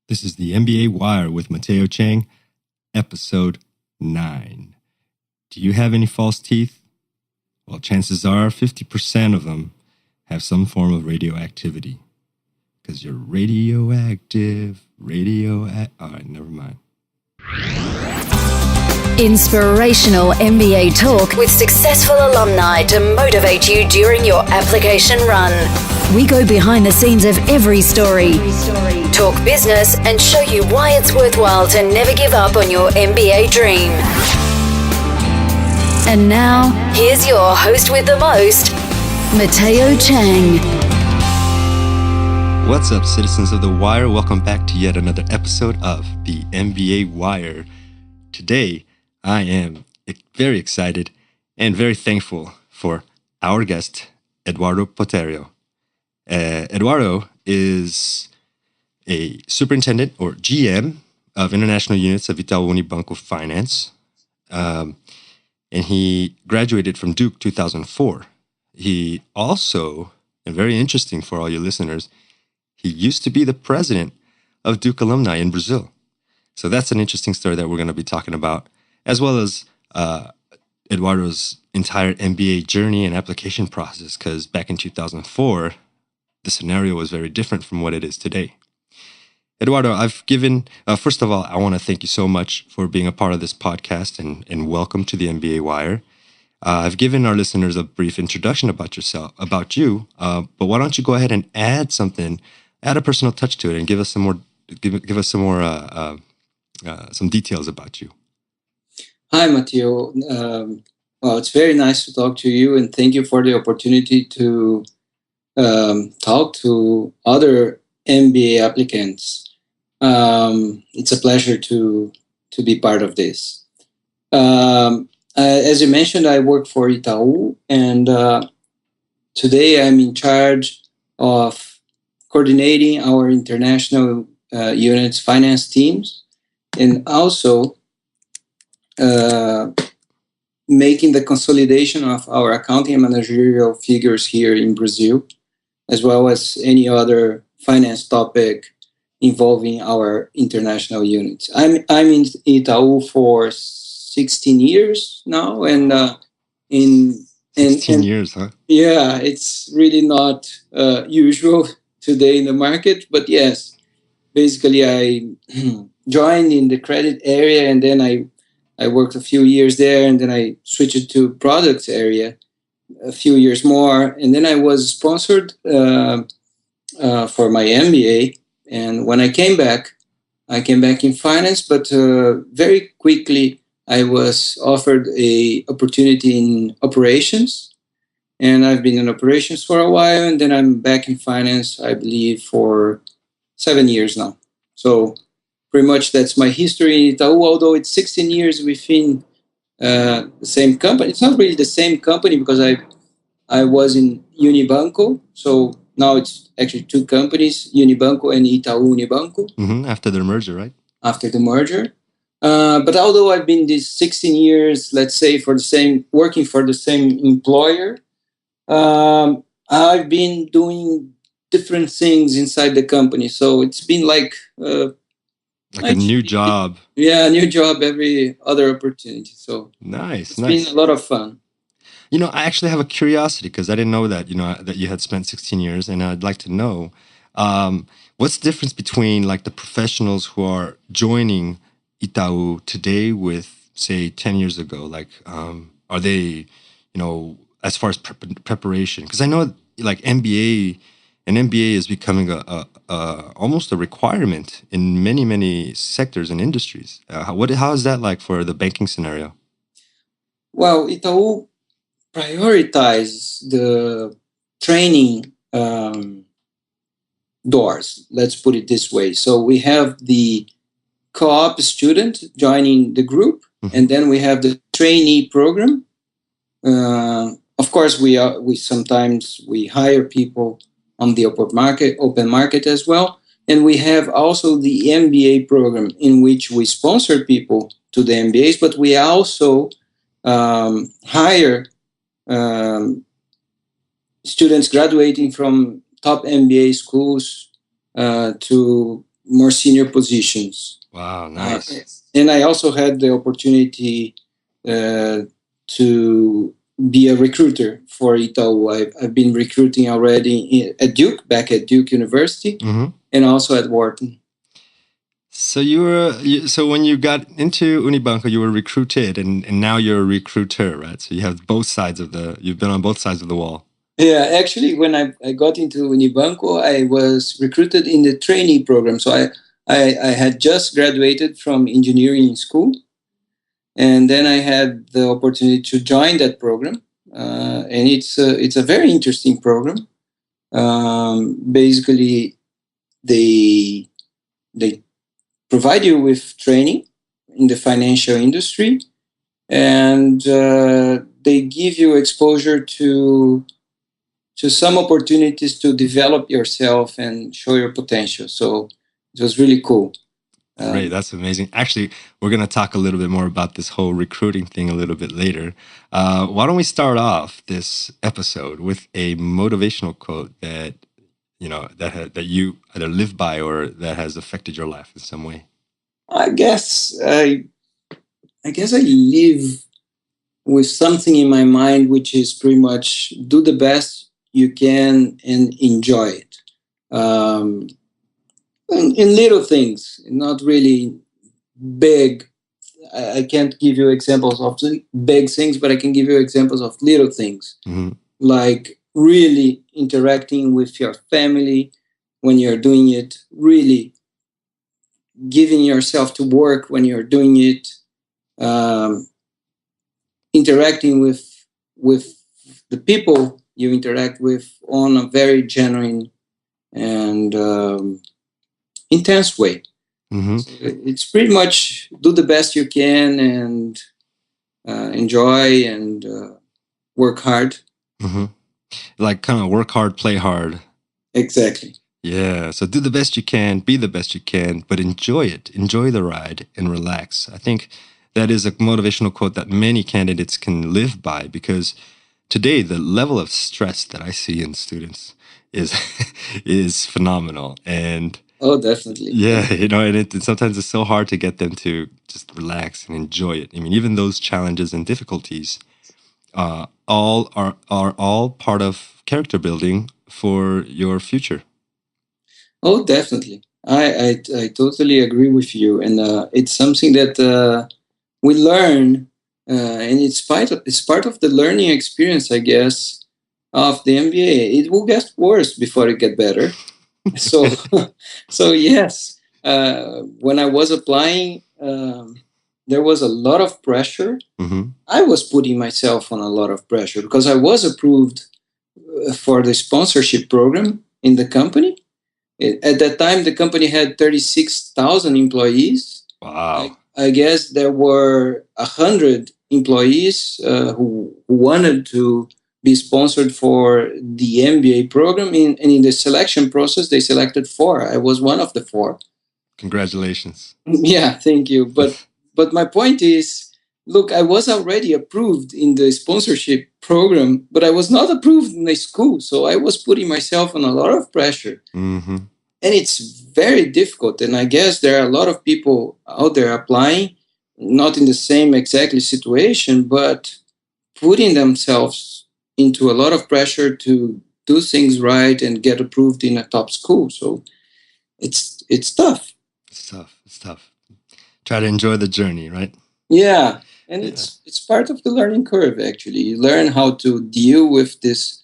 This is the MBA Wire with Mateo Chang, episode 9. Do you have any false teeth? Well, chances are 50% of them have some form of radioactivity. Because you're radioactive, all right, never mind. Inspirational MBA talk with successful alumni to motivate you during your application run. We go behind the scenes of every story, talk business, and show you why it's worthwhile to never give up on your MBA dream. And now, here's your host with the most, Mateo Chang. What's up, citizens of The Wire? Welcome back to yet another episode of the MBA Wire. Today, I am very excited and very thankful for our guest, Eduardo Poterio. Eduardo is a superintendent or GM of international units of Itaú Unibanco Finance, and he graduated from Duke 2004. He also, and very interesting for all you listeners, he used to be the president of Duke alumni in Brazil. So that's an interesting story that we're going to be talking about, as well as Eduardo's entire MBA journey and application process, because back in 2004, the scenario was very different from what it is today. Eduardo, first of all, I want to thank you so much for being a part of this podcast and welcome to the MBA Wire. I've given our listeners a brief introduction about you, but why don't you go ahead and add a personal touch to it and give us some details about you. Hi, Mateo. Well, it's very nice to talk to you, and thank you for the opportunity to talk to other MBA applicants. It's a pleasure to be part of this. As you mentioned, I work for Itaú, and today I'm in charge of coordinating our international units finance teams, and also making the consolidation of our accounting and managerial figures here in Brazil, as well as any other finance topic involving our international units. I'm in Itaú for 16 years now, and 16 years, huh? Yeah, it's really not usual today in the market, but yes, basically I joined in the credit area, and then I worked a few years there, and then I switched to products area a few years more, and then I was sponsored for my MBA. And when I came back in finance, but very quickly I was offered a opportunity in operations, and I've been in operations for a while, and then I'm back in finance, I believe, for 7 years now. So pretty much that's my history in Itaú, although it's 16 years within the same company. It's not really the same company because I was in Unibanco, so now it's actually two companies, Unibanco and Itaú Unibanco. After their merger, right? After the merger. But although I've been these 16 years, let's say, working for the same employer, I've been doing different things inside the company. So it's been like a new job. Yeah, a new job every other opportunity. So nice. It's been a lot of fun. I actually have a curiosity because I didn't know that, that you had spent 16 years, and I'd like to know what's the difference between like the professionals who are joining Itaú today with, say, 10 years ago? Like, are they, as far as preparation? Because I know like an MBA is becoming almost a requirement in many, many sectors and industries. How is that like for the banking scenario? Well, Itaú prioritize the training doors, let's put it this way. So we have the co-op student joining the group, and then we have the trainee program. Of course, we sometimes hire people on the open market as well, and we have also the MBA program in which we sponsor people to the MBAs, but we also hire students graduating from top MBA schools to more senior positions. Wow, nice. And I also had the opportunity to be a recruiter for Itaú. I've been recruiting already at Duke, back at Duke University, and also at Wharton. So so when you got into Unibanco, you were recruited, and now you're a recruiter, right? So you have you've been on both sides of the wall. Yeah, actually, when I got into Unibanco, I was recruited in the trainee program. So I had just graduated from engineering school, and then I had the opportunity to join that program, and it's a very interesting program. Basically, they provide you with training in the financial industry, and they give you exposure to some opportunities to develop yourself and show your potential. So it was really cool. Great, that's amazing. Actually, we're going to talk a little bit more about this whole recruiting thing a little bit later. Why don't we start off this episode with a motivational quote that that you either live by or that has affected your life in some way? I guess I live with something in my mind, which is pretty much do the best you can and enjoy it. In little things, not really big. I can't give you examples of big things, but I can give you examples of little things, like really interacting with your family when you're doing it, really giving yourself to work when you're doing it, interacting with the people you interact with on a very genuine and intense way. So it's pretty much do the best you can and enjoy and work hard. Like kind of work hard, play hard. Exactly. Yeah. So do the best you can, be the best you can, but enjoy it. Enjoy the ride and relax. I think that is a motivational quote that many candidates can live by, because today the level of stress that I see in students is phenomenal. And oh, definitely. Yeah, and sometimes it's so hard to get them to just relax and enjoy it. I mean, even those challenges and difficulties all are all part of character building for your future. Oh, definitely. I totally agree with you, and it's something that we learn, and it's part of the learning experience, I guess, of the MBA. It will get worse before it get better. So, so yes, when I was applying, there was a lot of pressure. I was putting myself on a lot of pressure because I was approved for the sponsorship program in the company. At that time, the company had 36,000 employees. Wow. I guess there were 100 employees who wanted to be sponsored for the MBA program. And in the selection process, they selected 4. I was one of the 4. Congratulations. Yeah, thank you. But my point is, look, I was already approved in the sponsorship program, but I was not approved in the school. So I was putting myself on a lot of pressure. And it's very difficult. And I guess there are a lot of people out there applying, not in the same exactly situation, but putting themselves into a lot of pressure to do things right and get approved in a top school. So it's tough. It's tough. Try to enjoy the journey, right? Yeah. And it's part of the learning curve, actually. You learn how to deal with this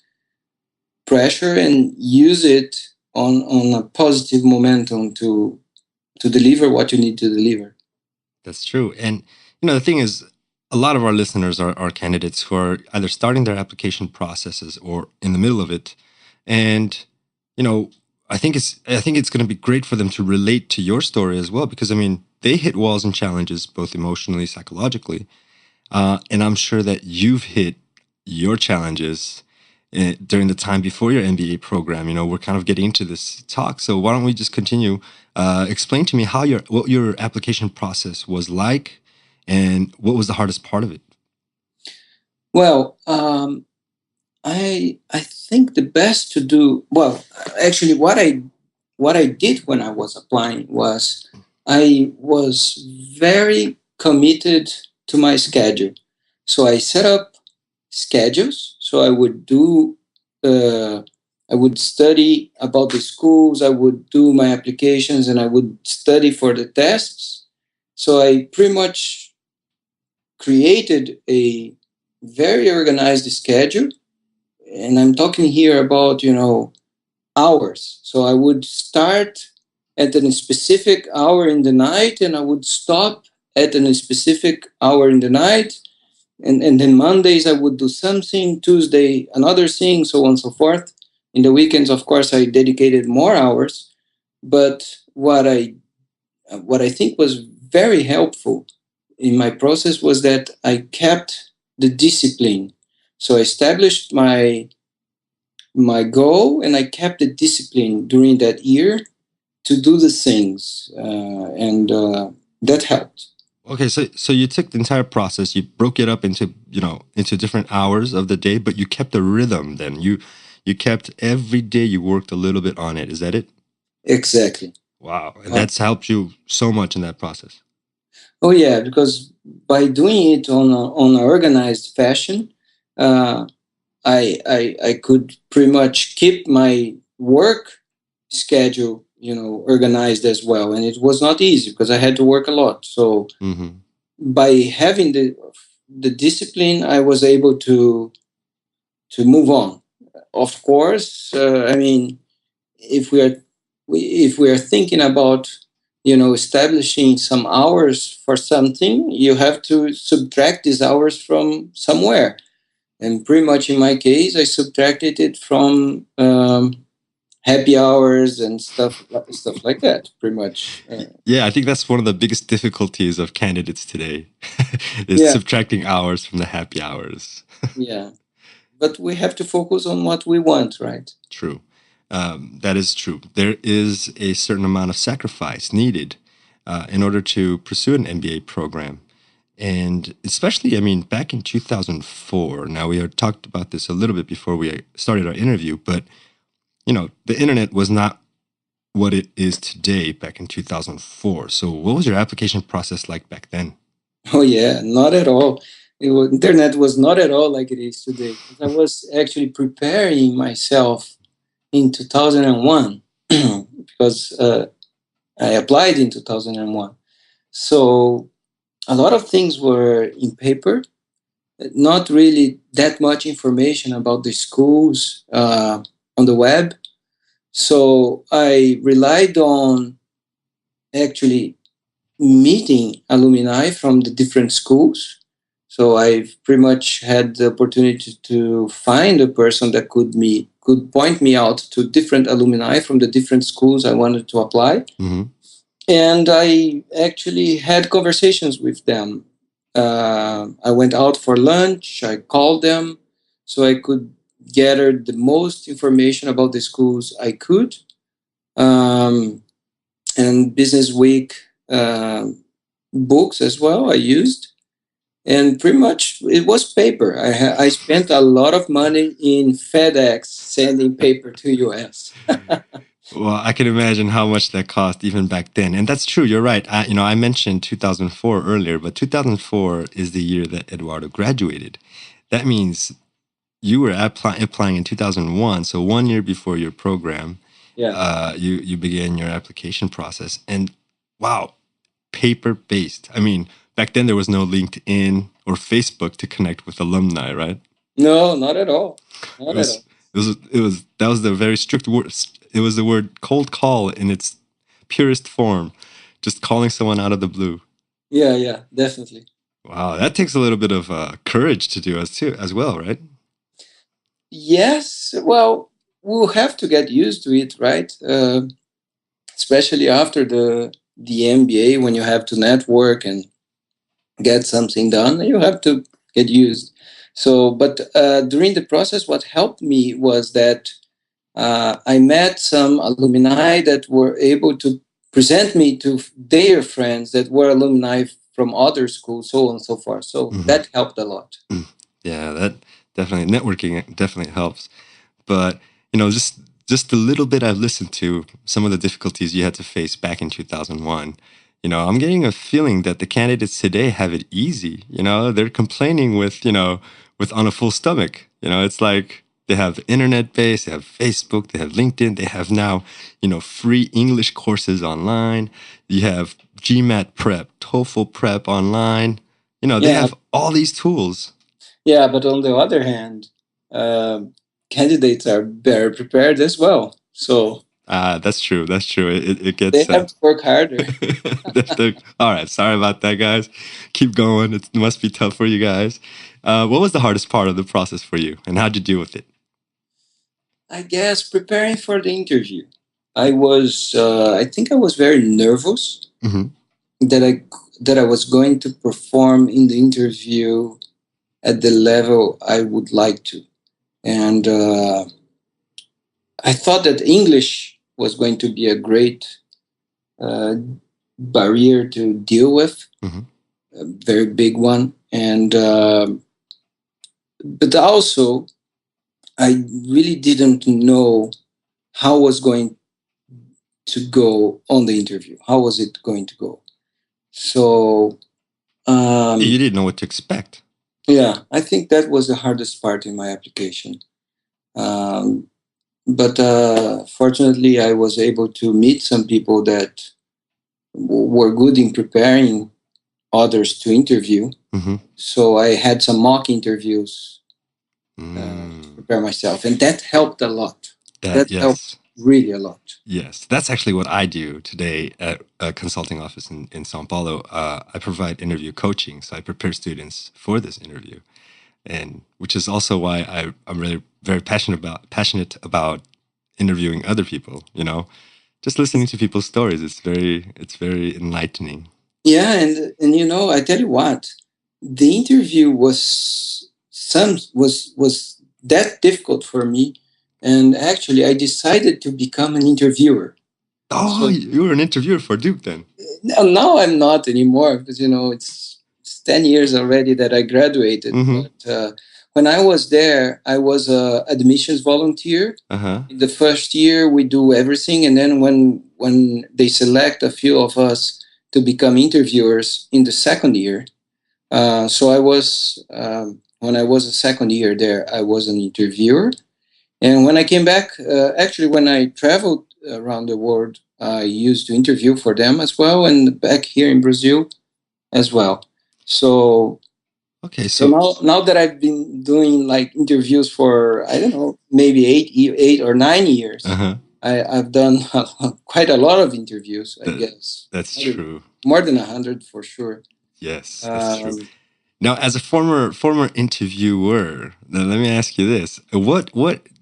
pressure and use it on a positive momentum to deliver what you need to deliver. That's true. And, the thing is, a lot of our listeners are candidates who are either starting their application processes or in the middle of it. And, I think it's going to be great for them to relate to your story as well, because, they hit walls and challenges, both emotionally, psychologically. And I'm sure that you've hit your challenges during the time before your MBA program. We're kind of getting into this talk. So why don't we just continue? Explain to me what your application process was like and what was the hardest part of it? Well, I think the best to do, well, actually what I what I did when I was applying was I was very committed to my schedule. So I set up schedules. So I would study about the schools, I would do my applications, and I would study for the tests. So I pretty much created a very organized schedule. And I'm talking here about, hours. So I would start at a specific hour in the night and I would stop at a specific hour in the night. And then Mondays I would do something, Tuesday another thing, so on and so forth. In the weekends, of course, I dedicated more hours. But what I think was very helpful in my process was that I kept the discipline. So I established my goal and I kept the discipline during that year to do the things, and that helped. Okay, so you took the entire process, you broke it up into different hours of the day, but you kept the rhythm. Then you kept every day you worked a little bit on it. Is that it? Exactly. Wow, and that's helped you so much in that process. Oh yeah, because by doing it on an organized fashion, uh, I could pretty much keep my work schedule, organized as well, and it was not easy because I had to work a lot. So by having the discipline, I was able to move on. Of course, I mean, if we are thinking about establishing some hours for something, you have to subtract these hours from somewhere. And pretty much in my case, I subtracted it from happy hours and stuff like that. Pretty much. Yeah, I think that's one of the biggest difficulties of candidates today, is subtracting hours from the happy hours. Yeah, but we have to focus on what we want, right? True. That is true. There is a certain amount of sacrifice needed in order to pursue an MBA program. And especially, I mean, back in 2004, now we had talked about this a little bit before we started our interview, but, the internet was not what it is today back in 2004. So what was your application process like back then? Oh, yeah, not at all. Internet was not at all like it is today. I was actually preparing myself in 2001 because I applied in 2001. So a lot of things were in paper, not really that much information about the schools on the web. So I relied on actually meeting alumni from the different schools. So I've pretty much had the opportunity to find a person that could point me out to different alumni from the different schools I wanted to apply. And I actually had conversations with them. I went out for lunch, I called them so I could gather the most information about the schools I could. And Business Week books as well I used. And pretty much it was paper. I spent a lot of money in FedEx sending paper to US. Well, I can imagine how much that cost even back then. And that's true. You're right. I mentioned 2004 earlier, but 2004 is the year that Eduardo graduated. That means you were applying in 2001. So 1 year before your program, you began your application process. And wow, paper-based. I mean, back then there was no LinkedIn or Facebook to connect with alumni, right? No, not at all. That was the very strict word. It was the word cold call in its purest form, just calling someone out of the blue. Yeah, definitely. Wow, that takes a little bit of courage to do as well, right? Yes, well, we'll have to get used to it, right? Especially after the MBA, when you have to network and get something done, you have to get used. So, but during the process, what helped me was that I met some alumni that were able to present me to their friends that were alumni from other schools, so on and so forth. So that helped a lot. Yeah, that definitely, networking definitely helps. But, just just the little bit I've listened to, some of the difficulties you had to face back in 2001, I'm getting a feeling that the candidates today have it easy. They're complaining with on a full stomach. It's like they have internet base, they have Facebook, they have LinkedIn, they have now, free English courses online. You have GMAT prep, TOEFL prep online. They have all these tools. Yeah, but on the other hand, candidates are better prepared as well. So that's true. That's true. It gets. They have to work harder. All right. Sorry about that, guys. Keep going. It must be tough for you guys. What was the hardest part of the process for you, and how'd you deal with it? I guess preparing for the interview. I think I was very nervous that I was going to perform in the interview at the level I would like to. And I thought that English was going to be a great barrier to deal with, a very big one. And but also, I really didn't know how was going to go on the interview. How was it going to go? So you didn't know what to expect. Yeah, I think that was the hardest part in my application. But fortunately, I was able to meet some people that were good in preparing others to interview. So I had some mock interviews to prepare myself, and that helped a lot. That helped really a lot. Yes, that's actually what I do today at a consulting office in Sao Paulo. I provide interview coaching, so I prepare students for this interview, and which is also why I'm really very passionate about interviewing other people. Just listening to people's stories. It's very enlightening. Yeah, and I tell you what, the interview was that difficult for me. And actually, I decided to become an interviewer. Oh, so, you were an interviewer for Duke then? Now I'm not anymore because, it's 10 years already that I graduated. But when I was there, I was an admissions volunteer. In the first year, we do everything. And then when they select a few of us to become interviewers in the second year, so I was, when I was a second year there, I was an interviewer. And when I came back, actually, when I traveled around the world, I used to interview for them as well, and back here in Brazil as well. So, so now that I've been doing like interviews for, I don't know, maybe 8 or 9 years, I've done quite a lot of interviews, I guess. That's true. More than 100 for sure. Yes, that's true. Now, as a former interviewer, now let me ask you this: what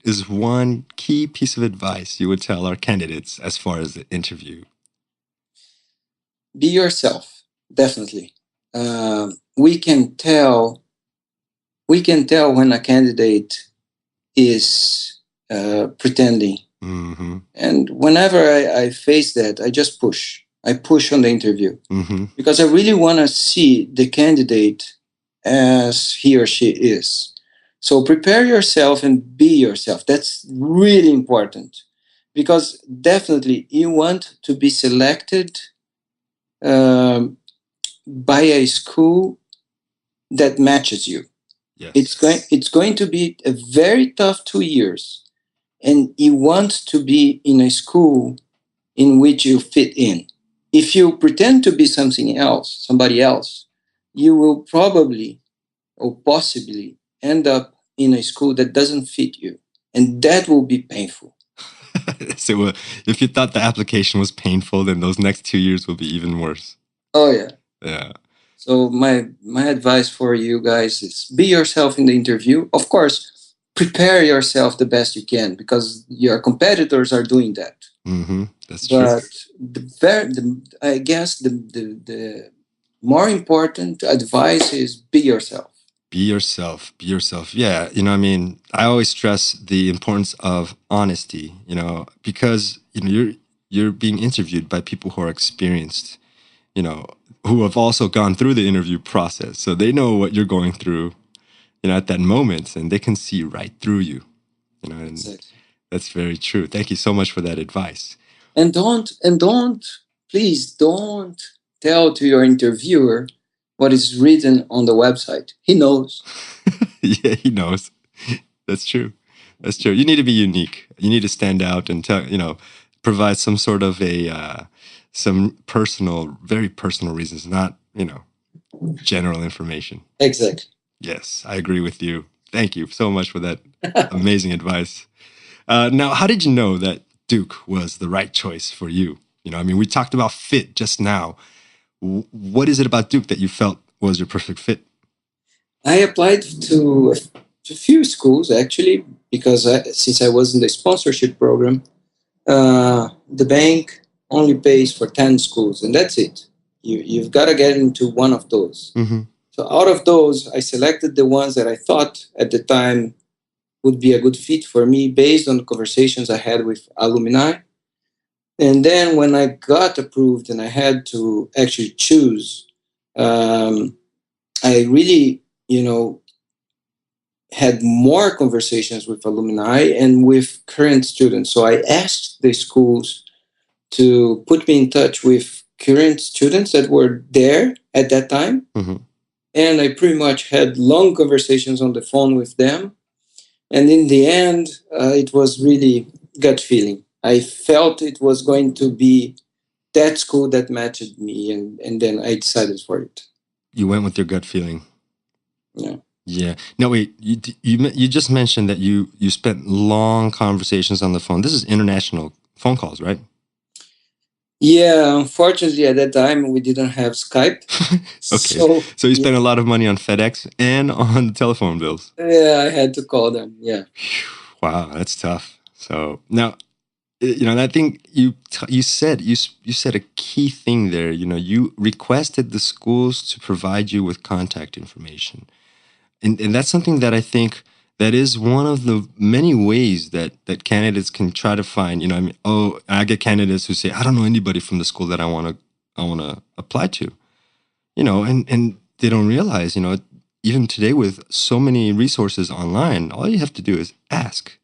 is one key piece of advice you would tell our candidates as far as the interview? Be yourself, definitely. We can tell when a candidate is pretending, and whenever I face that, I just push. I push on the interview because I really want to see the candidate as he or she is. So prepare yourself and be yourself. That's really important because definitely you want to be selected by a school that matches you. Yes. It's going to be a very tough 2 years, and you want to be in a school in which you fit in. If you pretend to be somebody else, you will probably or possibly end up in a school that doesn't fit you. And that will be painful. So if you thought the application was painful, then those next 2 years will be even worse. Oh, yeah. Yeah. So my advice for you guys is be yourself in the interview. Of course, prepare yourself the best you can because your competitors are doing that. That's true. But I guess the more important advice is be yourself. Be yourself. Be yourself. Yeah. I always stress the importance of honesty, because, you're being interviewed by people who are experienced, who have also gone through the interview process. So they know what you're going through, at that moment, and they can see right through you, and Exactly. That's very true. Thank you so much for that advice. And please don't tell to your interviewer what is written on the website. He knows. Yeah, he knows. That's true. That's true. You need to be unique. You need to stand out and provide some sort of some personal, very personal reasons, not, general information. Exactly. Yes, I agree with you. Thank you so much for that amazing advice. Now, how did you know that Duke was the right choice for you? We talked about fit just now. What is it about Duke that you felt was your perfect fit? I applied to a few schools, actually, because since I was in the sponsorship program, the bank only pays for 10 schools, and that's it. You've got to get into one of those. Mm-hmm. So out of those, I selected the ones that I thought at the time would be a good fit for me based on the conversations I had with alumni. And then when I got approved and I had to actually choose, I really, had more conversations with alumni and with current students. So I asked the schools to put me in touch with current students that were there at that time. Mm-hmm. And I pretty much had long conversations on the phone with them. And in the end, it was really gut feeling. I felt it was going to be that school that matched me. And then I decided for it. You went with your gut feeling. Yeah. Yeah. No, wait. You just mentioned that you spent long conversations on the phone. This is international phone calls, right? Yeah. Unfortunately, at that time we didn't have Skype. Okay. So you spent a lot of money on FedEx and on the telephone bills. Yeah, I had to call them. Yeah. Wow, that's tough. So now, I think you said a key thing there. You requested the schools to provide you with contact information. And that's something that I think that is one of the many ways that candidates can try to find, I get candidates who say, I don't know anybody from the school that I want to apply to, and they don't realize, even today with so many resources online, all you have to do is ask.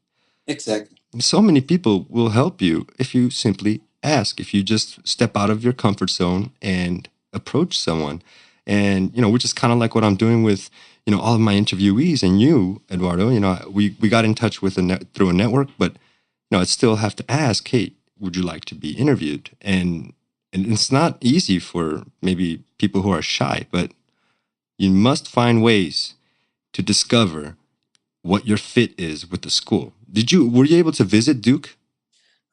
Exactly. And so many people will help you if you simply ask, if you just step out of your comfort zone and approach someone. And, which is kind of like what I'm doing with, all of my interviewees and you, Eduardo. We got in touch with through a network, but, I still have to ask, hey, would you like to be interviewed? And it's not easy for maybe people who are shy, but you must find ways to discover what your fit is with the school. Were you able to visit Duke?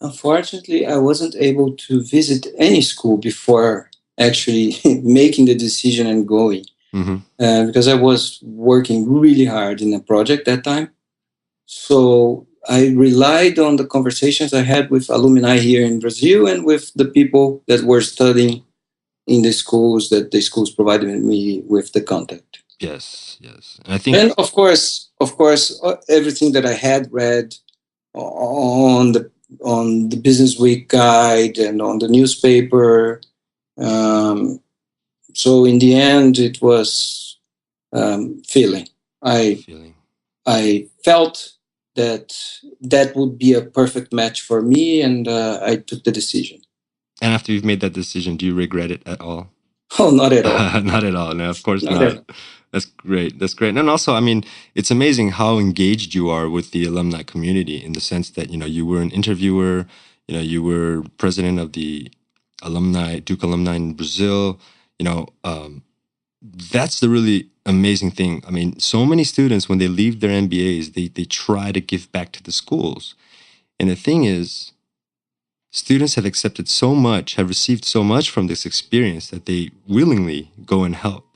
Unfortunately, I wasn't able to visit any school before actually making the decision and going. Mm-hmm. Because I was working really hard in a project that time. So I relied on the conversations I had with alumni here in Brazil and with the people that were studying in the schools that the schools provided me with the contact. Yes. And of course, everything that I had read on the Business Week guide and on the newspaper. So in the end, it was feeling. I felt that would be a perfect match for me, and I took the decision. And after you've made that decision, do you regret it at all? Oh, not at all. Not at all. No, of course not. That's great. And also, it's amazing how engaged you are with the alumni community in the sense that, you were an interviewer, you were president of the Duke alumni in Brazil. That's the really amazing thing. So many students, when they leave their MBAs, they try to give back to the schools. And the thing is, students have accepted so much, have received so much from this experience that they willingly go and help.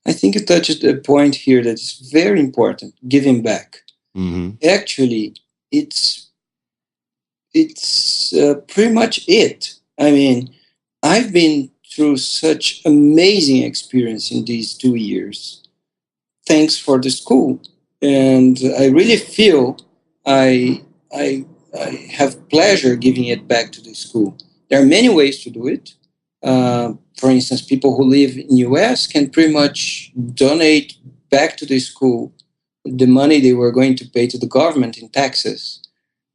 I think you touched a point here that is very important, giving back. Mm-hmm. Actually, it's pretty much it. I've been through such amazing experience in these 2 years. Thanks for the school. And I really feel I have pleasure giving it back to the school. There are many ways to do it. For instance, people who live in US can pretty much donate back to the school the money they were going to pay to the government in taxes.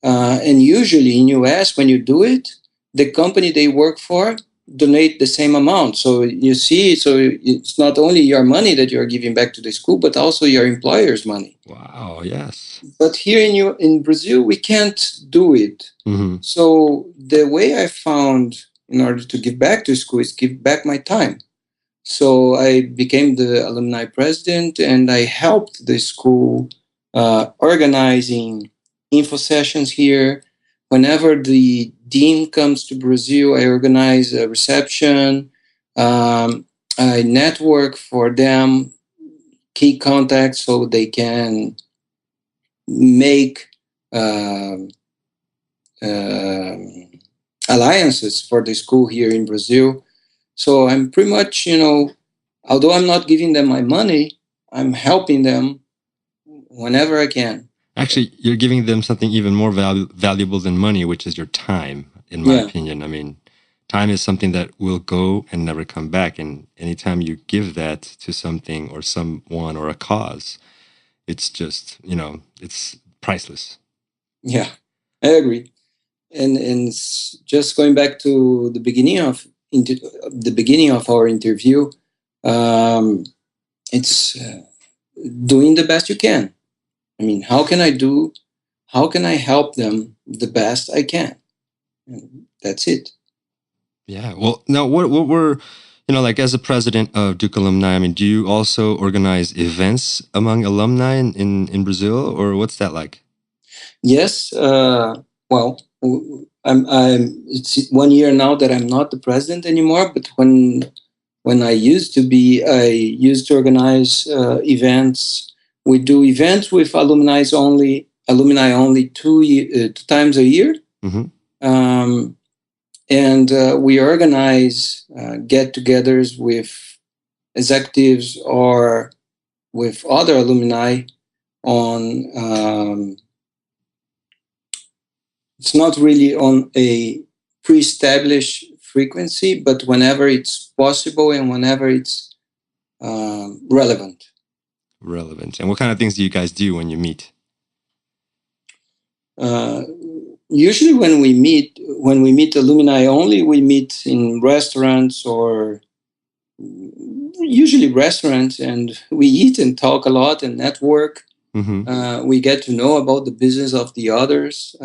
And usually in US, when you do it, the company they work for donate the same amount. So you see, so it's not only your money that you're giving back to the school, but also your employer's money. Wow, yes. But here in Brazil, we can't do it. Mm-hmm. So the way I found in order to give back to school is give back my time. So I became the alumni president, and I helped the school organizing info sessions here. Whenever the dean comes to Brazil, I organize a reception. I network for them, key contacts, so they can make um um alliances for the school here in Brazil. So I'm pretty much, although I'm not giving them my money, I'm helping them whenever I can. Actually, you're giving them something even more valuable than money, which is your time, in my opinion. I mean, time is something that will go and never come back. And anytime you give that to something or someone or a cause, it's just, it's priceless. Yeah, I agree. And just going back to the beginning of our interview, it's doing the best you can. I mean, how can I help them the best I can? And that's it. Yeah. Well, now what were, like as a president of Duke Alumni, I mean, do you also organize events among alumni in Brazil, or what's that like? Yes. Well, it's 1 year now that I'm not the president anymore, but when I used to be, I used to organize events. We do events with alumni only two times a year. Mm-hmm. And we organize get-togethers with executives or with other alumni on. It's not really on a pre-established frequency, but whenever it's possible and whenever it's relevant. Relevant. And what kind of things do you guys do when you meet? Usually when we meet alumni only, we meet in restaurants or usually restaurants, and we eat and talk a lot and network. Mm-hmm. We get to know about the business of the others,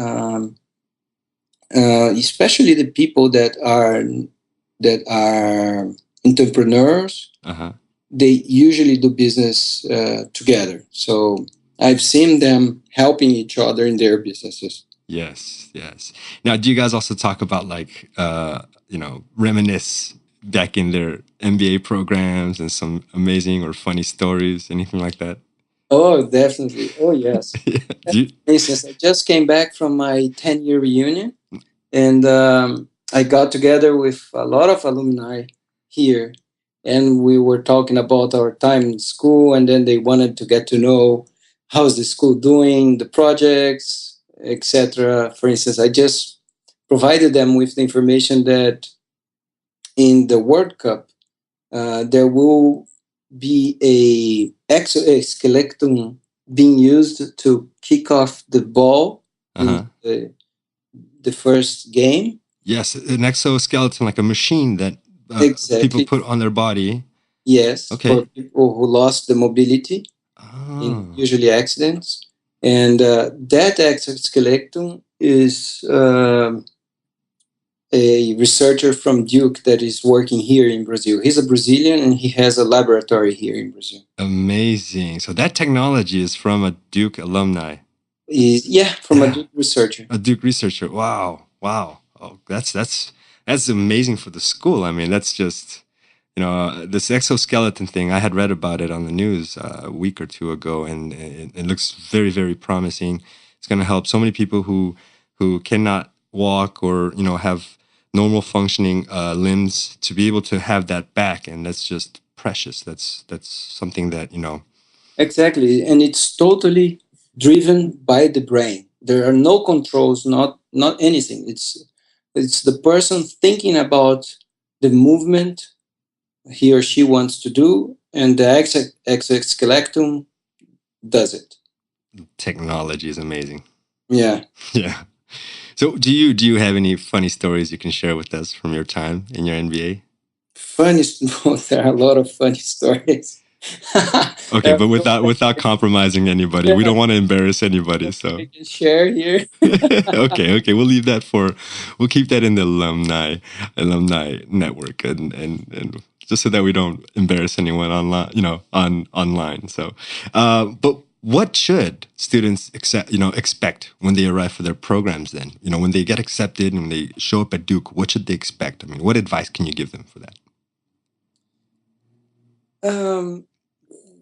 especially the people that are entrepreneurs. Uh-huh. They usually do business together. So I've seen them helping each other in their businesses. Yes. Now, do you guys also talk about reminisce back in their MBA programs and some amazing or funny stories, anything like that? Oh, definitely. Oh, yes. For instance, I just came back from my 10-year reunion, and I got together with a lot of alumni here, and we were talking about our time in school, and then they wanted to get to know how's the school doing, the projects, etc. For instance, I just provided them with the information that in the World Cup, there will be a exoskeleton being used to kick off the ball in the first game. Yes, an exoskeleton, like a machine that exactly. people put on their body. Yes, okay. For people who lost the mobility in usually accidents. And that exoskeleton is a researcher from Duke that is working here in Brazil. He's a Brazilian and he has a laboratory here in Brazil. Amazing. So that technology is from a Duke alumni. From a Duke researcher. A Duke researcher. Wow. Oh, that's amazing for the school. I mean, that's just, this exoskeleton thing. I had read about it on the news a week or two ago, and it looks very, very promising. It's going to help so many people who cannot walk or have normal functioning limbs to be able to have that back, and that's just precious. That's something that exactly, and it's totally driven by the brain. There are no controls, not anything. It's the person thinking about the movement he or she wants to do, and the exoskeleton does it. Technology is amazing. Yeah. Yeah. So do you have any funny stories you can share with us from your time in your MBA? Funny, no, there are a lot of funny stories. Okay, There are but so without many. compromising anybody. We Yeah, don't want to embarrass anybody, I so can share here. okay, we'll leave that for we'll keep that in the alumni network and just so that we don't embarrass anyone online, on online. So, but what should students expect when they arrive for their programs? Then, when they get accepted and they show up at Duke, what should they expect? I mean, what advice can you give them for that? um,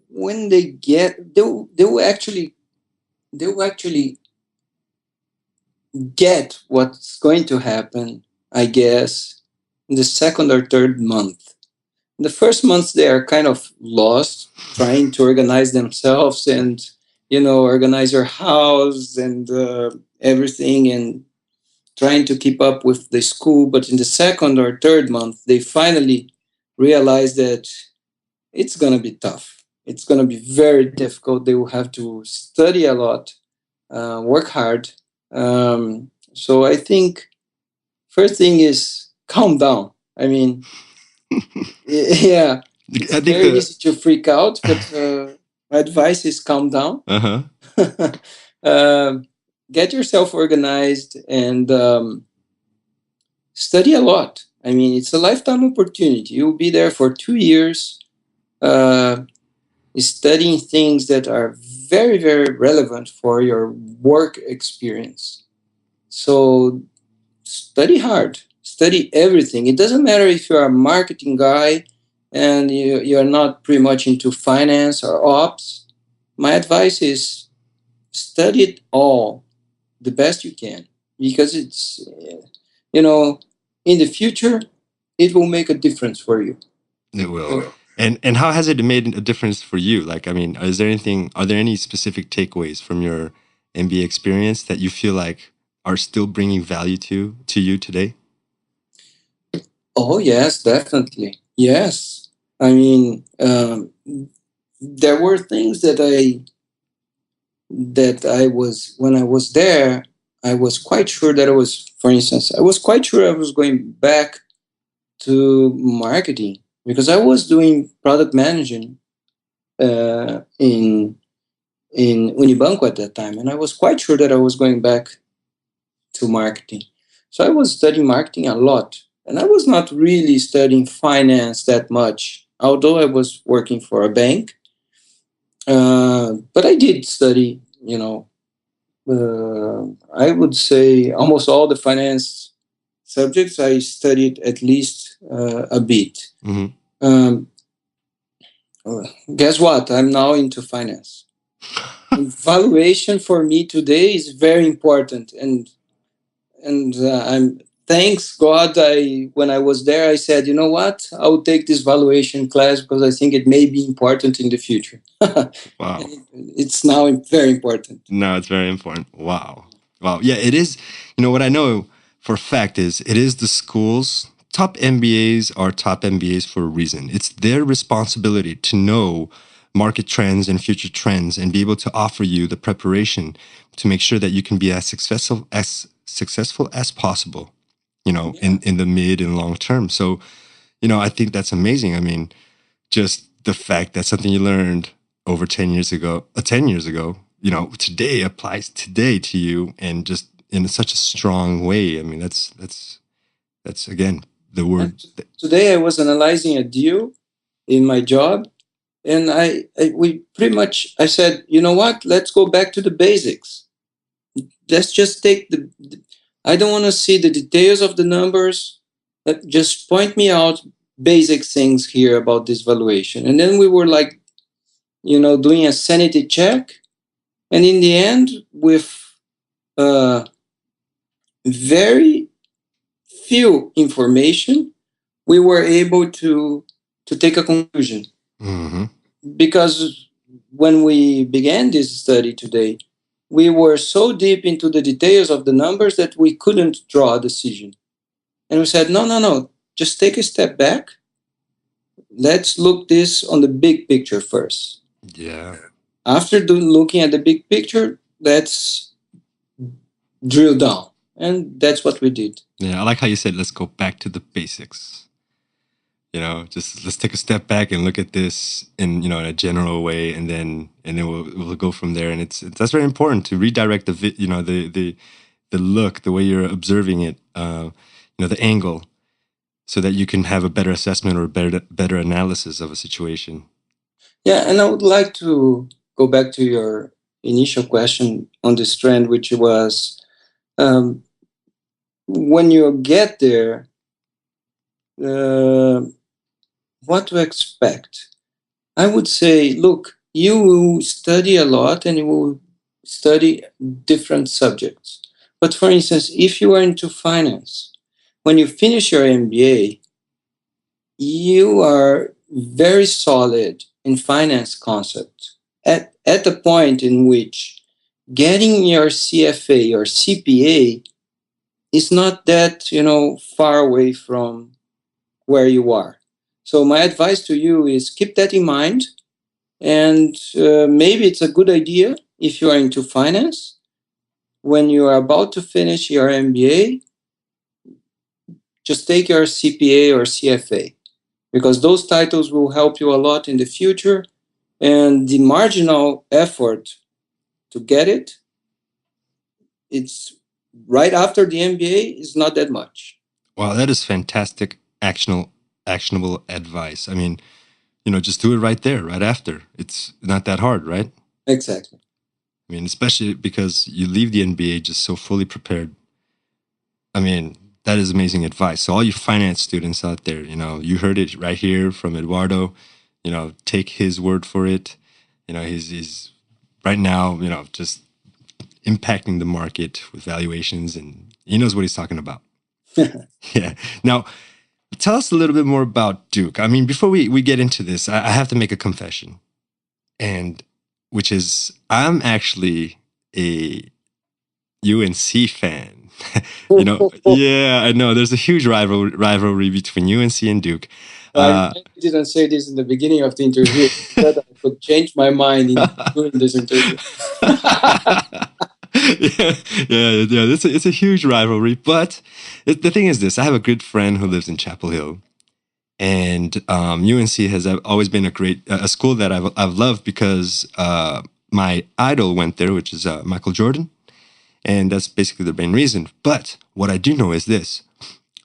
when they get, they will actually get what's going to happen, I guess, in the second or third month. The first months they are kind of lost, trying to organize themselves and organize their house and everything, and trying to keep up with the school. But in the second or third month, they finally realize that it's going to be tough. It's going to be very difficult. They will have to study a lot, work hard. So I think first thing is calm down. I mean, yeah, it's I think very the easy to freak out, but my advice is calm down. uh-huh. um, get yourself organized and study a lot. I mean, it's a lifetime opportunity. You'll be there for 2 years, uh, studying things that are very, very relevant for your work experience. So study hard, study everything. It doesn't matter if you're a marketing guy and you're not pretty much into finance or ops. My advice is study it all the best you can, because it's, you know, in the future, it will make a difference for you. It will. So, And how has it made a difference for you? Like, I mean, are there any specific takeaways from your MBA experience that you feel like are still bringing value to you today? oh, yes, definitely. Yes. I mean, there were things that I was, when I was there, I was quite sure that I was, for instance, I was quite sure I was going back to marketing because I was doing product managing in Unibanco at that time, and I was quite sure that I was going back to marketing. So I was studying marketing a lot, and I was not really studying finance that much, although I was working for a bank. But I did study, I would say almost all the finance subjects I studied at least a bit. Hmm. Um, guess what? I'm now into finance. And valuation for me today is very important, and I'm thanks God. I When I was there, I said, you know what? I'll take this valuation class because I think it may be important in the future. Wow. It's now very important. No, it's very important. Wow. Wow. Yeah, it is. What I know for a fact is it is the school's top MBAs are top MBAs for a reason. It's their responsibility to know market trends and future trends and be able to offer you the preparation to make sure that you can be as successful as possible, Yeah. in the mid and long term. So, I think that's amazing. I mean, just the fact that something you learned over 10 years ago, today applies today to you and just in such a strong way. I mean, that's again the word. Today I was analyzing a deal in my job, and we pretty much, I said, you know what? Let's go back to the basics. Let's just take I don't want to see the details of the numbers. Just point me out basic things here about this valuation. And then we were like, doing a sanity check. And in the end, with uh, very few information, we were able to take a conclusion. Mm-hmm. Because when we began this study today, we were so deep into the details of the numbers that we couldn't draw a decision. And we said, no, no, no, just take a step back. Let's look this on the big picture first. Yeah. After looking at the big picture, let's drill down. And that's what we did. Yeah, I like how you said, let's go back to the basics. Just let's take a step back and look at this in a general way, and then we'll go from there. And that's very important to redirect the look, the way you're observing it, the angle, so that you can have a better assessment or better analysis of a situation. Yeah, and I would like to go back to your initial question on this trend, which was when you get there, what to expect? I would say, look, you will study a lot and you will study different subjects. But for instance, if you are into finance, when you finish your MBA, you are very solid in finance concepts at the point in which getting your CFA or CPA is not that, far away from where you are. So my advice to you is keep that in mind. And maybe it's a good idea if you are into finance, when you are about to finish your MBA, just take your CPA or CFA, because those titles will help you a lot in the future. And the marginal effort to get it's right after the MBA is not that much. Wow, that is fantastic actionable advice. I mean, just do it right there, right after. It's not that hard, right? Exactly. I mean, especially because you leave the MBA just so fully prepared. I mean, that is amazing advice. So all you finance students out there, you heard it right here from Eduardo. Take his word for it. He's right now, just impacting the market with valuations, and he knows what he's talking about. Yeah. Now, tell us a little bit more about Duke. I mean, before we get into this, I have to make a confession, and which is I'm actually a UNC fan. Yeah, I know. There's a huge rivalry between UNC and Duke. I didn't say this in the beginning of the interview, but I could change my mind during this interview. yeah. It's a huge rivalry. But the thing is this: I have a good friend who lives in Chapel Hill, and UNC has always been a school that I've loved because my idol went there, which is Michael Jordan. And that's basically the main reason. But what I do know is this.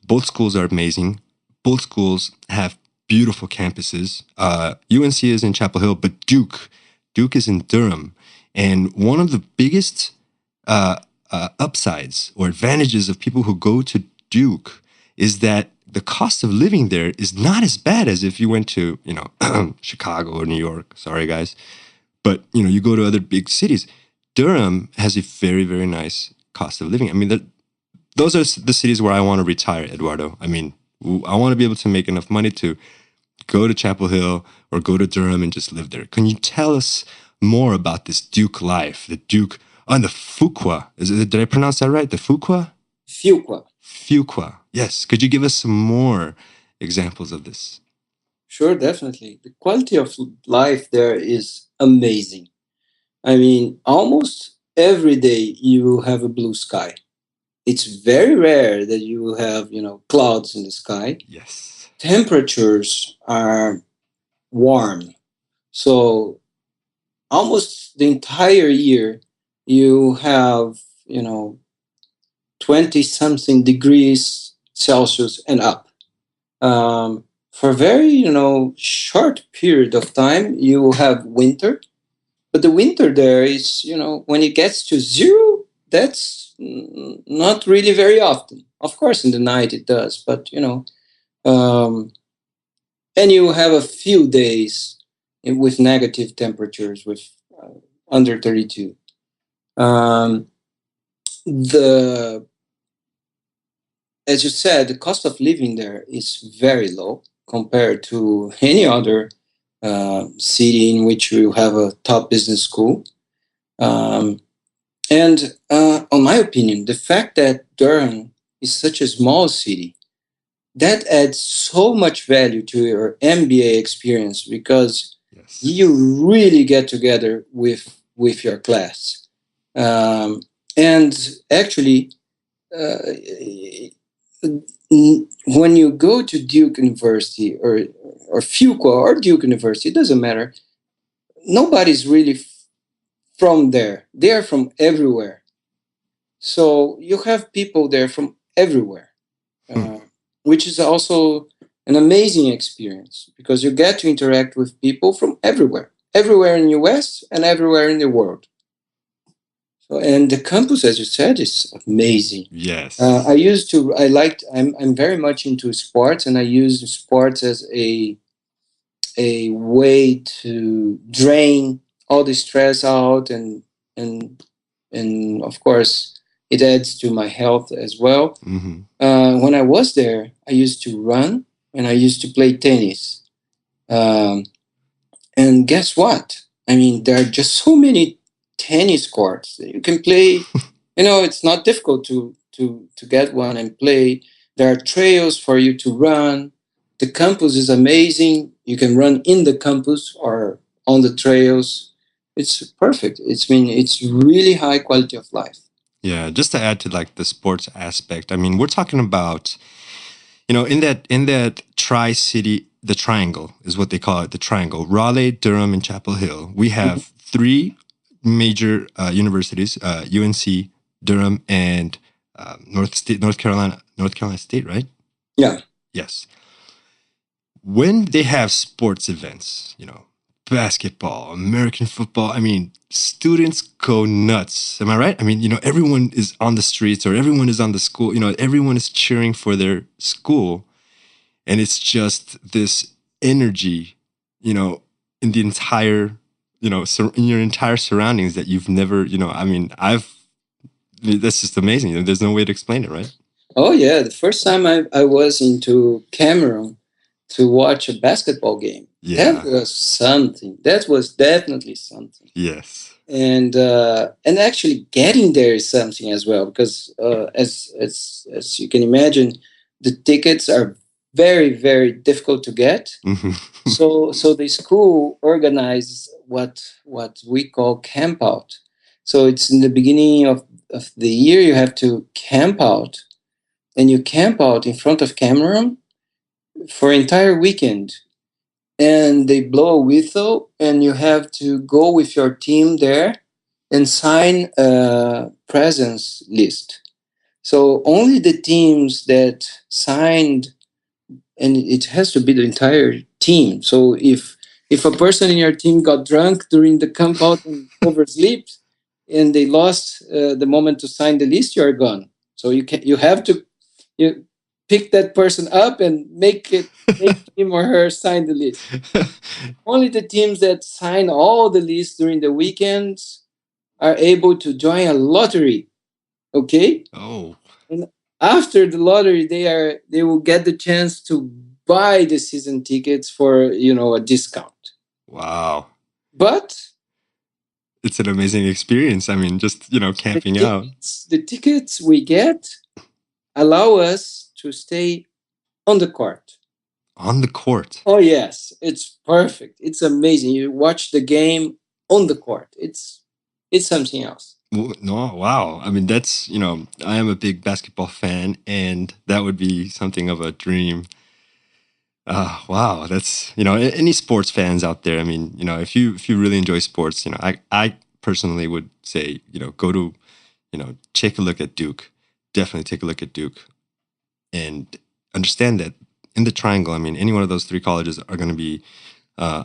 Both schools are amazing. Both schools have beautiful campuses. UNC is in Chapel Hill, but Duke is in Durham. And one of the biggest upsides or advantages of people who go to Duke is that the cost of living there is not as bad as if you went to, Chicago or New York. Sorry, guys. But, you go to other big cities. Durham has a very, very nice cost of living. I mean, those are the cities where I want to retire, Eduardo. I mean, I want to be able to make enough money to go to Chapel Hill or go to Durham and just live there. Can you tell us more about this Duke life? The Duke on the Fuqua. Did I pronounce that right? The Fuqua? Fuqua. Yes. Could you give us some more examples of this? Sure, definitely. The quality of life there is amazing. I mean, almost every day you will have a blue sky. It's very rare that you will have, clouds in the sky. Yes. Temperatures are warm. So almost the entire year you have, 20 something degrees Celsius and up. For a very, short period of time, you will have winter. But the winter there is, when it gets to zero, that's not really very often. Of course, in the night it does, but, and you have a few days with negative temperatures, with under 32. As you said, the cost of living there is very low compared to any other city in which you have a top business school. And on my opinion, the fact that Durham is such a small city, that adds so much value to your MBA experience, because you really get together with your class. And And actually, when you go to Duke University or Fuqua or Duke University, it doesn't matter. Nobody's really from there. They are from everywhere. So you have people there from everywhere, which is also an amazing experience because you get to interact with people from everywhere in the US and everywhere in the world. So, and the campus, as you said, is amazing. Yes. I'm very much into sports, and I use sports as a way to drain all the stress out, and of course it adds to my health as well. Mm-hmm. When I was there, I used to run and I used to play tennis. And guess what? I mean, there are just so many tennis courts that you can play. It's not difficult to get one and play. There are trails for you to run. The campus is amazing. You can run in the campus or on the trails. It's perfect. It's really high quality of life. Yeah, just to add to like the sports aspect. I mean, we're talking about, in that tri-city, the triangle is what they call it, the triangle, Raleigh, Durham, and Chapel Hill. We have three major universities, UNC, Durham, and North Carolina State, right? Yeah. Yes. When they have sports events, basketball, American football, I mean, students go nuts. Am I right? I mean, everyone is on the streets or everyone is on the school, everyone is cheering for their school. And it's just this energy, in the entire, in your entire surroundings that you've never, that's just amazing. There's no way to explain it, right? Oh, yeah. The first time I was into Cameroon to watch a basketball game, that was something. That was definitely something. Yes. And actually getting there is something as well, because as you can imagine, the tickets are very, very difficult to get. Mm-hmm. So the school organizes what we call camp out. So it's in the beginning of the year, you have to camp out, and you camp out in front of Cameroon for an entire weekend. And they blow a whistle, and you have to go with your team there and sign a presence list. So only the teams that signed, and it has to be the entire team. So if a person in your team got drunk during the camp out and overslept, and they lost the moment to sign the list, you are gone. So you have to pick that person up and make him or her sign the list. Only the teams that sign all the lists during the weekends are able to join a lottery. Okay? Oh. And after the lottery, they will get the chance to buy the season tickets for a discount. Wow. But it's an amazing experience. I mean, just camping out. The tickets we get allow us to stay on the court. On the court. Oh yes, it's perfect. It's amazing. You watch the game on the court. It's something else. No, wow. I mean, that's, I am a big basketball fan, and that would be something of a dream. Wow, that's, any sports fans out there. I mean, if you really enjoy sports, I personally would say, go to, take a look at Duke. Definitely take a look at Duke, and understand that in the triangle, I mean, any one of those three colleges are going to be,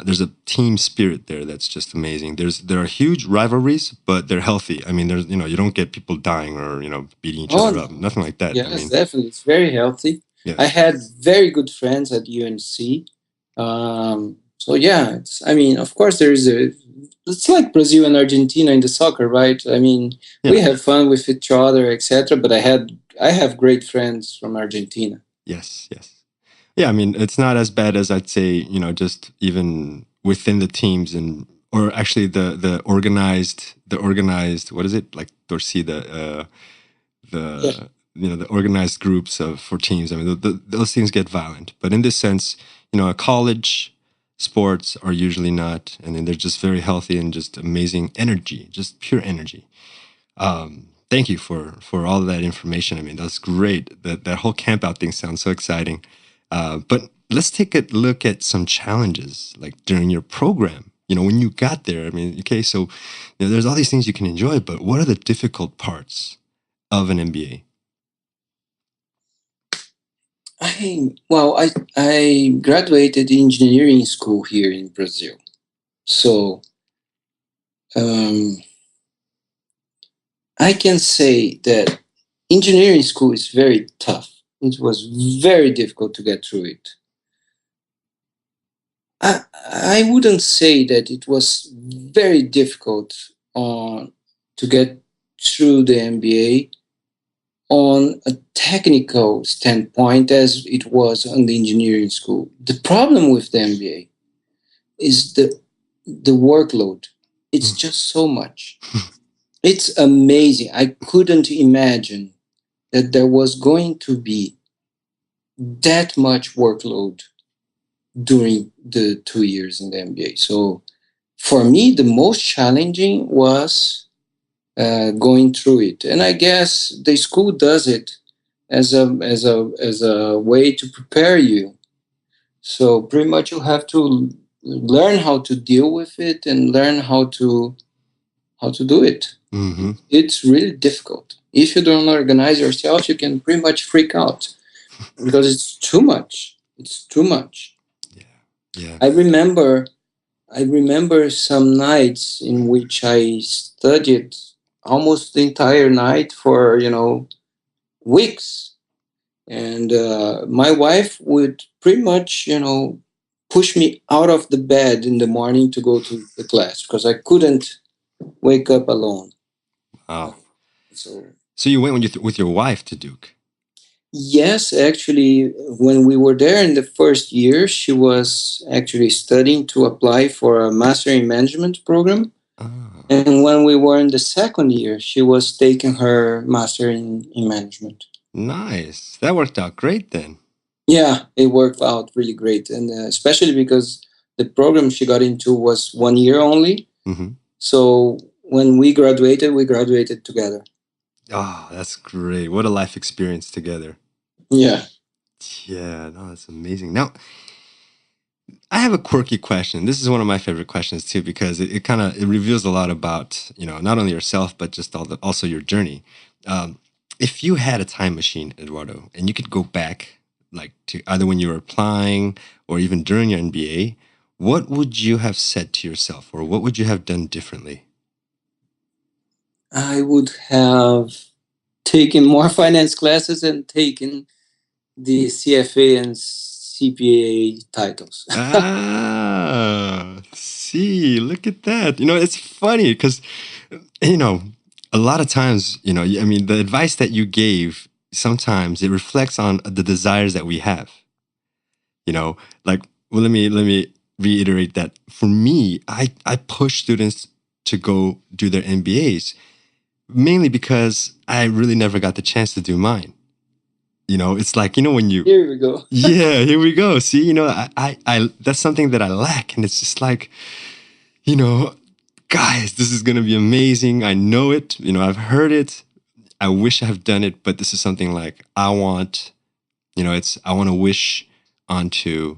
there's a team spirit there that's just amazing. There are huge rivalries, but they're healthy. I mean, there's, you don't get people dying or, beating each other up. Nothing like that. Yes, I mean, definitely. It's very healthy. Yes. I had very good friends at UNC. So yeah, of course it's like Brazil and Argentina in the soccer, right? I mean, we have fun with each other, etc. But I have great friends from Argentina. Yes. Yeah, I mean, it's not as bad as I'd say, just even within the teams or actually the organized, what is it? Like Torcida, the organized groups for teams. I mean, those things get violent. But in this sense, college sports are usually not, and then they're just very healthy and just amazing energy, just pure energy. thank you for all of that information. I mean, that's great. That whole camp out thing sounds so exciting. But let's take a look at some challenges like during your program. When you got there. I mean, okay, so there's all these things you can enjoy, but what are the difficult parts of an MBA? I graduated engineering school here in Brazil, so I can say that engineering school is very tough. It was very difficult to get through it. I wouldn't say that it was very difficult to get through the MBA on a technical standpoint as it was on the engineering school. The problem with the MBA is the workload. It's just so much. It's amazing. I couldn't imagine that there was going to be that much workload during the 2 years in the MBA. So for me, the most challenging was going through it. And I guess the school does it as a way to prepare you. So pretty much you have to learn how to deal with it and learn how to do it. Mm-hmm. It's really difficult. If you don't organize yourself, you can pretty much freak out because it's too much. It's too much. Yeah. I remember some nights in which I studied almost the entire night for weeks, and my wife would pretty much push me out of the bed in the morning to go to the class because I couldn't wake up alone. Wow. So you went with your wife to Duke? Yes, actually, when we were there in the first year, she was actually studying to apply for a Master in Management program. Oh. And when we were in the second year, she was taking her Master in Management. Nice. That worked out great then. Yeah, it worked out really great. And especially because the program she got into was 1 year only. Mm-hmm. So when we graduated together. Oh, that's great. What a life experience together. Yeah. Yeah, no, that's amazing. Now, I have a quirky question. This is one of my favorite questions too, because it kind of reveals a lot about, not only yourself, but just also your journey. If you had a time machine, Eduardo, and you could go back like to either when you were applying or even during your MBA, what would you have said to yourself or what would you have done differently? I would have taken more finance classes and taken the CFA and CPA titles. See, look at that. It's funny because, a lot of times, I mean, the advice that you gave, sometimes it reflects on the desires that we have. Let me reiterate that for me, I push students to go do their MBAs mainly because I really never got the chance to do mine. It's like, when you... Here we go. Yeah, here we go. See, I that's something that I lack. And it's just like, guys, this is going to be amazing. I know it. I've heard it. I wish I've done it. But this is something like I want to wish onto,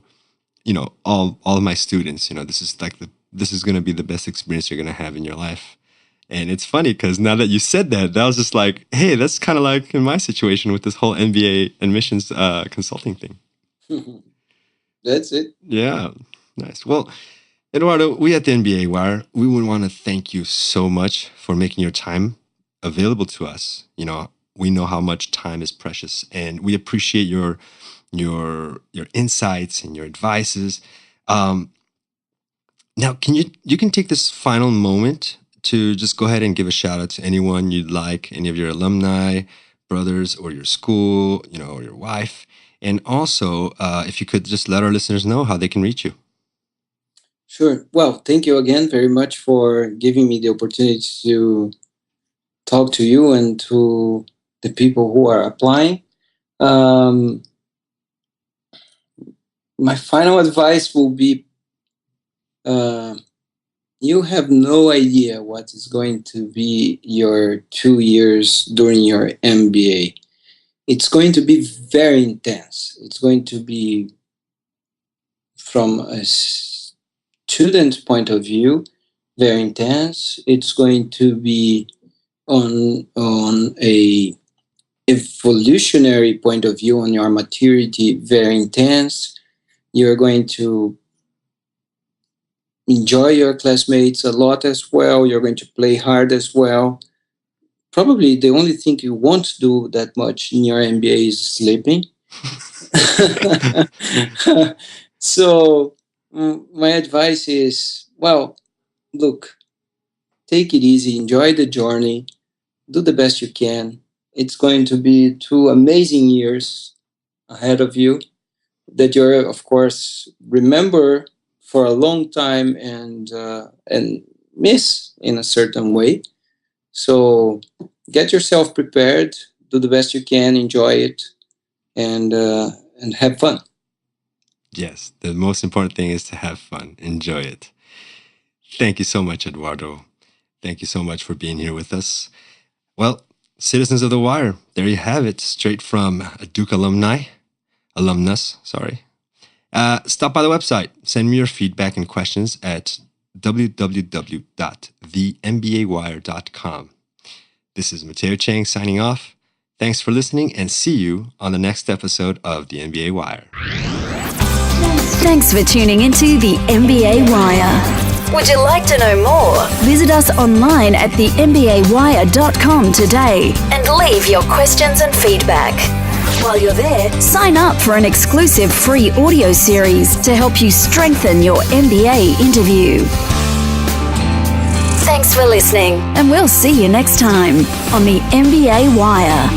all of my students. This is going to be the best experience you're going to have in your life. And it's funny because now that you said that was just like, hey, that's kind of like in my situation with this whole MBA admissions consulting thing. That's it. Yeah, nice. Well, Eduardo, we at the MBA Wire, we would want to thank you so much for making your time available to us. We know how much time is precious, and we appreciate your insights and your advices. Now, you can take this final moment to just go ahead and give a shout out to anyone you'd like, any of your alumni, brothers, or your school, or your wife. And also, if you could just let our listeners know how they can reach you. Sure. Well, thank you again very much for giving me the opportunity to talk to you and to the people who are applying. My final advice will be you have no idea what is going to be your 2 years during your MBA. It's going to be very intense. It's going to be, from a student point of view, very intense. It's going to be on a evolutionary point of view, on your maturity, very intense. You're going to enjoy your classmates a lot as well. You're going to play hard as well. Probably the only thing you won't do that much in your MBA is sleeping. So my advice is, well, look, take it easy, enjoy the journey, do the best you can. It's going to be 2 amazing years ahead of you that you're, of course, remember for a long time and miss in a certain way. So get yourself prepared, do the best you can, enjoy it, and have fun. Yes, the most important thing is to have fun, enjoy it. Thank you so much, Eduardo. Thank you so much for being here with us. Well, citizens of the Wire, there you have it, straight from a Duke alumnus. Stop by the website. Send me your feedback and questions at www.thembawire.com. This is Poterio Chang signing off. Thanks for listening and see you on the next episode of the MBA Wire. Thanks for tuning into the MBA Wire. Would you like to know more? Visit us online at thembawire.com today and leave your questions and feedback. While you're there, sign up for an exclusive free audio series to help you strengthen your MBA interview. Thanks for listening, and we'll see you next time on the MBA Wire.